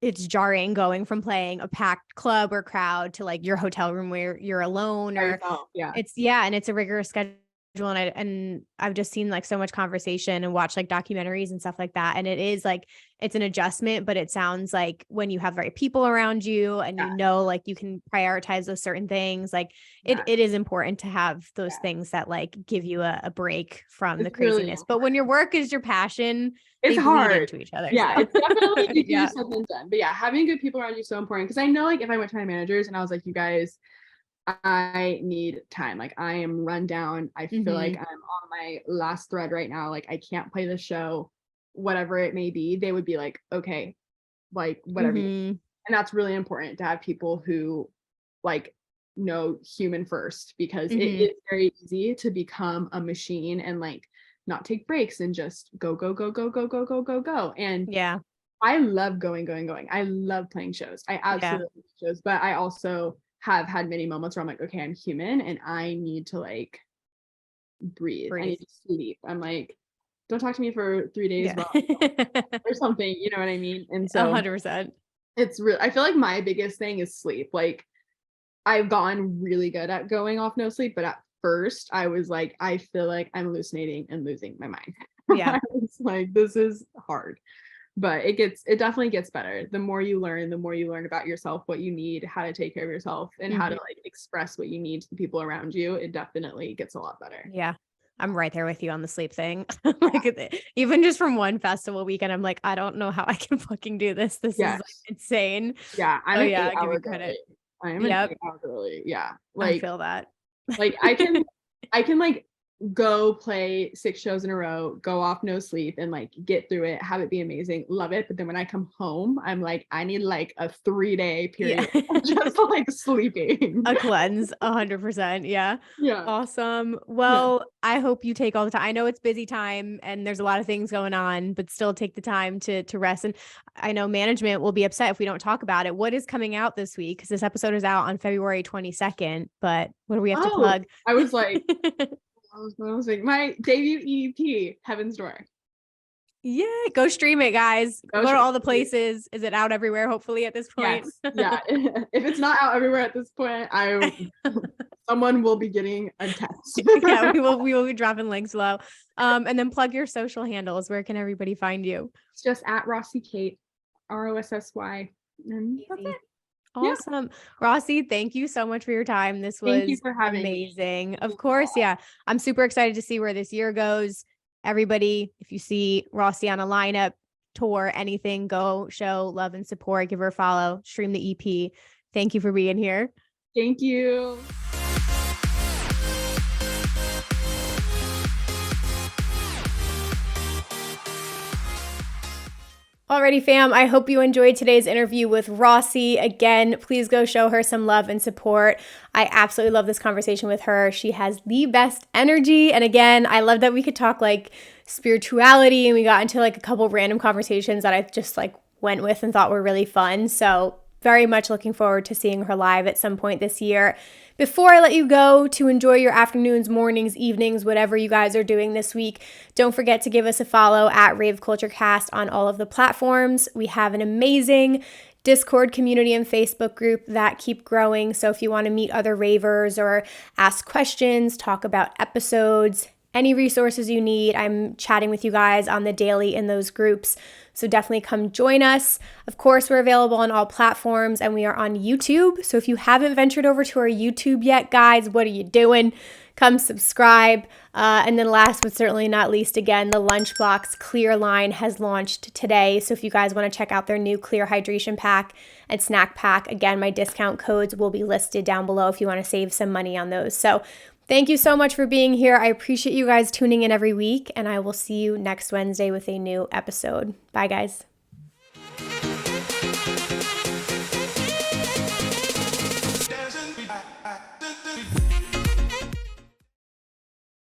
it's jarring going from playing a packed club or crowd to like your hotel room where you're alone, By or yourself, yeah. and it's a rigorous schedule. And I've just seen like so much conversation and watch like documentaries and stuff like that. And it is like, it's an adjustment, but it sounds like when you have the right people around you and Yeah, like you can prioritize those certain things, like yeah, it is important to have those yeah. things that like give you a break from the It's really craziness. But when your work is your passion, it's they bleed hard. into each other. Yeah, So it's definitely easier yeah. said than done. But yeah, having good people around you is so important, because I know like if I went to my managers and I was like, you guys, I need time. Like I am run down. I feel like Hmm. I'm on my last thread right now. Like I can't play the show, whatever it may be. They would be like, okay, like whatever. Hmm. And that's really important to have people who like know human first, because it Hmm. is very easy to become a machine and like not take breaks and just go, go, go, go, go, go, go, go, go. And Yeah. I love going, going, going. I love playing shows. I Yeah. absolutely love shows, but I also have had many moments where I'm like, okay, I'm human and I need to like breathe. I Breathe. need to sleep. I'm like, don't talk to me for 3 days Yeah. while or something, you know what I mean? And so 100%. it's real. I feel like my biggest thing is sleep. Like I've gotten really good at going off no sleep, but at first I was like, I feel like I'm hallucinating and losing my mind. Yeah. I was like, this is hard. But it definitely gets better. The more you learn about yourself, what you need, how to take care of yourself, and how to Hmm. like express what you need to the people around you, it definitely gets a lot better. Yeah. I'm right there with you on the sleep thing. Like even just from one festival weekend, I'm like, I don't know how I can fucking do this. This is like Yes. insane. Yeah, I'm Oh an yeah, give 8 hour you girly. credit. I am an Yep. 8 hour girly. Yeah. I feel that. Like I can like go play 6 shows in a row, go off no sleep and like get through it, have it be amazing, love it. But then when I come home, I'm like, I need like a 3 day Yeah. period of just like sleeping. A cleanse, 100%. Yeah. Yeah. Awesome. Yeah. Well, I hope you take all the time. I know it's busy time and there's a lot of things going on, but still take the time to rest. And I know management will be upset if we don't talk about it. What is coming out this week? Because this episode is out on February 22nd, but what do we have to Oh, plug? I was like, I was like, my debut EEP, Heaven's Door. Yeah, go stream it, guys. Go Go to stream all the it. places. Is it out everywhere? Hopefully at this point. Yes. Yeah. If it's not out everywhere at this point, someone will be getting a text. Yeah, we will be dropping links below. And then plug your social handles. Where can everybody find you? It's just at Rossy Kate, Rossy. And that's Easy. it. Yeah. Awesome. Rossy, thank you so much for your time. This Thank you was for having me. amazing. Of course, yeah. I'm super excited to see where this year goes. Everybody, if you see Rossy on a lineup, tour, anything, go show love and support, give her a follow, stream the EP. Thank you for being here. Thank you. Alrighty, fam. I hope you enjoyed today's interview with Rossy. Again, please go show her some love and support. I absolutely love this conversation with her. She has the best energy. And again, I love that we could talk like spirituality and we got into like a couple random conversations that I just like went with and thought were really fun. So very much looking forward to seeing her live at some point this year. Before I let you go to enjoy your afternoons, mornings, evenings, whatever you guys are doing this week, don't forget to give us a follow at Rave Culture Cast on all of the platforms. We have an amazing Discord community and Facebook group that keep growing. So if you want to meet other ravers or ask questions, talk about episodes, any resources you need. I'm chatting with you guys on the daily in those groups. So definitely come join us. Of course, we're available on all platforms and we are on YouTube. So if you haven't ventured over to our YouTube yet, guys, what are you doing? Come subscribe. And then last but certainly not least, again, the Lunchbox Clear line has launched today. So if you guys want to check out their new clear hydration pack and snack pack, again, my discount codes will be listed down below if you want to save some money on those. So thank you so much for being here. I appreciate you guys tuning in every week, and I will see you next Wednesday with a new episode. Bye, guys.